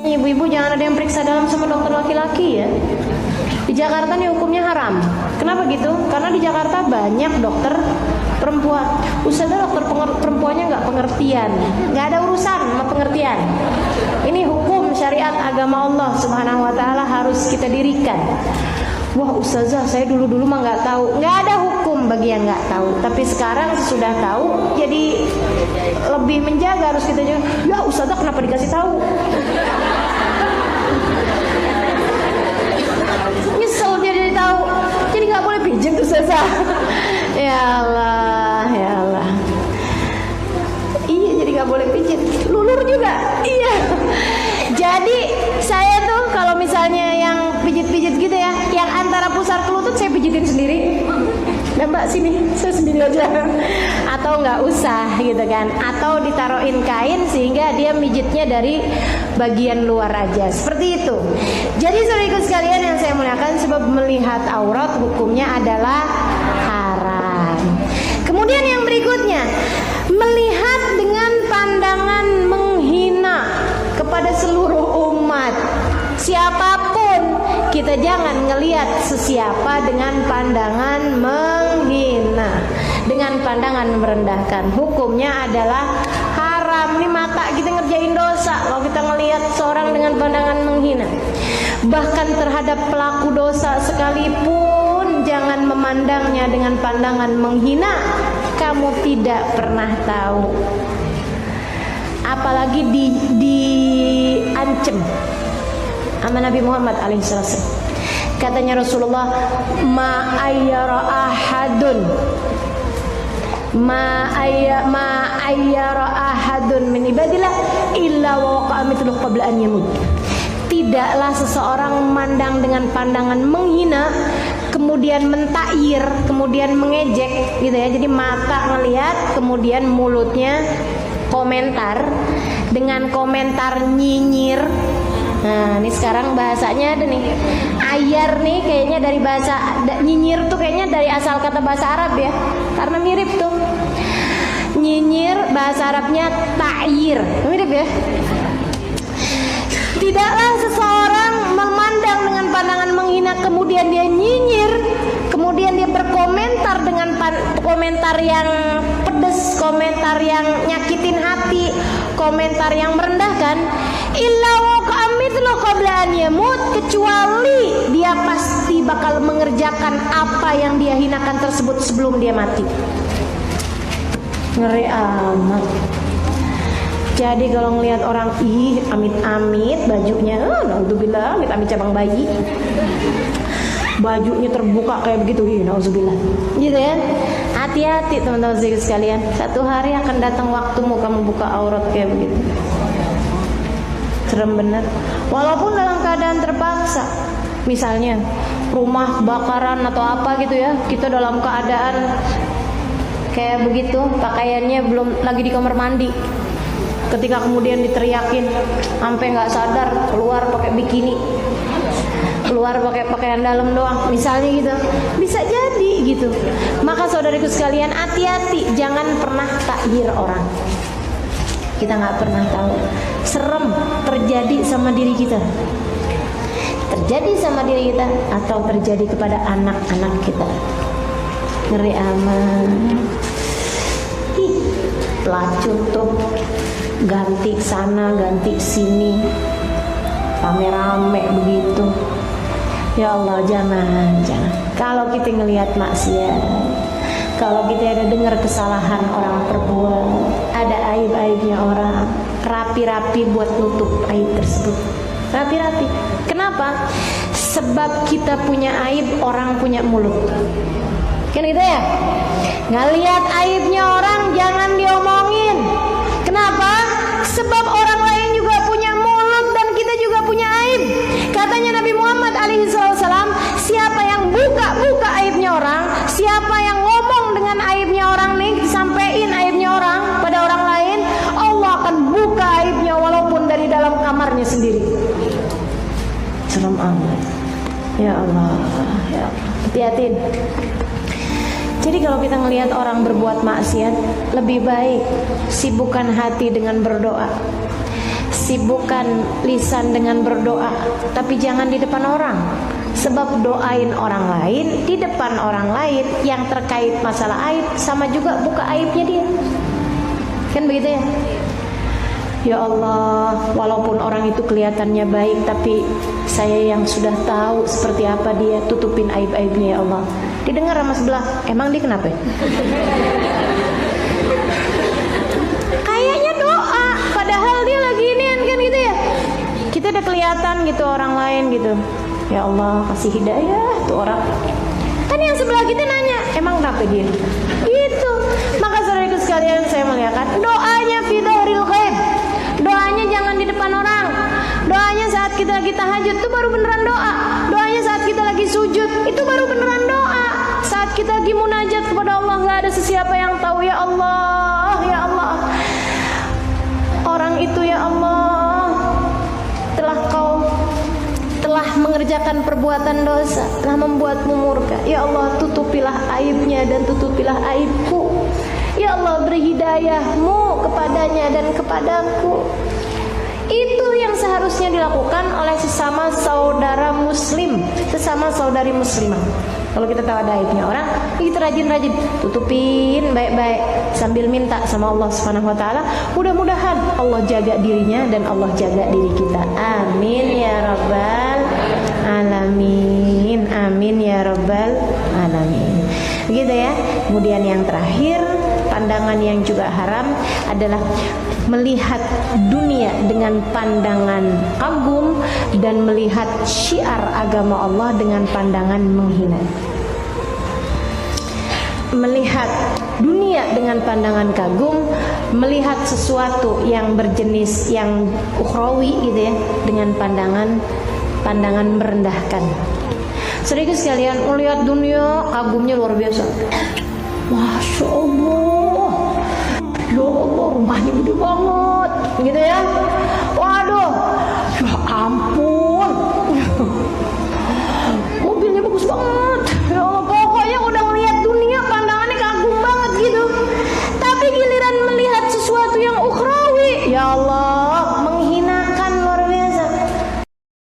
Ibu-ibu jangan ada yang periksa dalam sama dokter laki-laki ya. Di Jakarta nih hukumnya haram. Kenapa gitu? Karena di Jakarta banyak dokter perempuan. Ustazah, dokter perempuannya nggak pengertian, nggak ada urusan sama pengertian. Ini hukum syariat agama Allah Subhanahu Wa Taala harus kita dirikan. Wah ustazah, saya dulu mah nggak tahu. Nggak ada hukum bagi yang nggak tahu. Tapi sekarang sudah tahu, jadi lebih menjaga harus kita jaga. Ya ustazah, kenapa dikasih tahu? Nyesel jadi tahu. Jadi nggak boleh pijat ustazah. Ya Allah, ya Allah. Iya, jadi nggak boleh pijat. Lulur juga. Iya. Jadi saya tuh kalau misalnya yang pijit-pijit gitu ya, yang antara pusar ke lutut saya pijitin sendiri. Nah mbak sini, saya sendiri aja. Atau nggak usah gitu kan. Atau ditaruhin kain sehingga dia mijitnya dari bagian luar aja. Seperti itu. Jadi saudara sekalian yang saya muliakan, sebab melihat aurat hukumnya adalah haram. Kemudian yang berikutnya, melihat dengan pandangan menghina kepada seluruh umat. Siapapun, kita jangan ngelihat sesiapa dengan pandangan menghina, dengan pandangan merendahkan. Hukumnya adalah haram. Ini mata kita ngerjain dosa kalau kita ngelihat seorang dengan pandangan menghina. Bahkan terhadap pelaku dosa sekalipun jangan memandangnya dengan pandangan menghina. Kamu tidak pernah tahu, apalagi diancam sama Nabi Muhammad alaihissalam. Katanya Rasulullah, ma ayyara ahadun min ibadillah illa wa waqa'a mithluhu qabla an yamut. Tidaklah seseorang memandang dengan pandangan menghina, kemudian mentair, kemudian mengejek gitu ya. Jadi mata ngelihat, kemudian mulutnya komentar dengan komentar nyinyir. Nah, ini sekarang bahasanya ada nih. Ayar nih kayaknya dari bahasa nyinyir tuh kayaknya dari asal kata bahasa Arab ya. Karena mirip tuh. Nyinyir bahasa Arabnya ta'yir. Mirip ya. Tidaklah seseorang memandang dengan pandangan menghina kemudian dia nyinyir, kemudian dia berkomentar dengan komentar yang pedes, komentar yang nyakitin hati, komentar yang merendahkan. Illa waqa'a mithlu qabla an yamut, kecuali dia pasti bakal mengerjakan apa yang dia hinakan tersebut sebelum dia mati. Ngeri amat. Jadi kalau ngelihat orang amit-amit bajunya, naudzubillah, amit-amit cabang bayi, bajunya terbuka kayak begitu, naudzubillah, gitu ya. Hati-hati teman-teman sekalian. Satu hari akan datang waktumu kamu buka aurat kayak begitu. Serem bener. Walaupun dalam keadaan terpaksa, misalnya rumah kebakaran atau apa gitu ya, kita dalam keadaan kayak begitu, pakaiannya belum lagi di kamar mandi. Ketika kemudian diteriakin sampai nggak sadar, keluar pakai bikini, keluar pakai pakaian dalam doang, misalnya gitu, bisa jadi gitu. Maka saudariku sekalian, hati-hati, jangan pernah takhir orang. Kita nggak pernah tahu, serem terjadi sama diri kita, terjadi sama diri kita, atau terjadi kepada anak-anak kita. Ngeri aman. Pelacur tuh ganti sana ganti sini, rame-rame begitu. Ya Allah, jangan. Kalau kita ngelihat maksiat, kalau kita ada dengar kesalahan orang perbuat, ada aib-aibnya orang, rapi-rapi buat nutup aib tersebut. Rapi-rapi. Kenapa? Sebab kita punya aib, orang punya mulut. Kan gitu ya? Ngelihat aibnya orang jangan diomongin. Kenapa? Sebab orang lain juga punya mulut dan kita juga punya aib. Katanya Nabi Muhammad alaihissalam, siapa yang buka aibnya orang, siapa yang ngomong dengan aibnya orang nih, disampaikan aibnya orang pada orang lain, Allah akan buka aibnya walaupun dari dalam kamarnya sendiri. Serem amat. Ya Allah, ya Allah. Hati-hati. Jadi kalau kita melihat orang berbuat maksiat, lebih baik sibukkan hati dengan berdoa. sibukkan lisan dengan berdoa, tapi jangan di depan orang. Sebab doain orang lain di depan orang lain yang terkait masalah aib sama juga buka aibnya dia. Kan begitu ya? Ya Allah, walaupun orang itu kelihatannya baik, tapi saya yang sudah tahu seperti apa dia, tutupin aib-aibnya ya Allah. Didengar sama sebelah, emang dia kenapa? Kayaknya doa, padahal dia lagi ini kan gitu ya. Kita udah kelihatan gitu orang lain gitu. Ya Allah, kasih hidayah tuh orang. Kan yang sebelah kita nanya, emang kenapa dia? Gitu. Maka saudaraku sekalian, saya melihatkan doanya fi dhahril ghaib. Doanya jangan di depan orang. Doanya saat kita lagi tahajud itu baru beneran doa. Doanya saat kita lagi sujud itu baru beneran doa. Saat kita lagi munajat kepada Allah, nggak ada sesiapa yang tahu. Ya Allah, ya Allah, orang itu ya Allah telah mengerjakan perbuatan dosa, telah membuatmu murka. Ya Allah, tutupilah aibnya dan tutupilah aibku. Ya Allah, beri hidayahmu kepadanya dan kepadaku. Itu yang seharusnya dilakukan oleh sesama saudara muslim, sesama saudari muslimah. Kalau kita tahu ada aibnya orang, kita rajin-rajin tutupin baik-baik sambil minta sama Allah Subhanahu wa taala. Mudah-mudahan Allah jaga dirinya dan Allah jaga diri kita. Amin ya rabbal alamin. Amin ya rabbal alamin. Begitu ya. Kemudian yang terakhir, pandangan yang juga haram adalah melihat dunia dengan pandangan kagum dan melihat syiar agama Allah dengan pandangan menghina. Melihat dunia dengan pandangan kagum, melihat sesuatu yang berjenis yang ukhrawi gitu ya, dengan pandangan merendahkan. Saudaraku sekalian, melihat dunia kagumnya luar biasa. Masya Allah, ya Allah, rumahnya gede banget, gitu ya.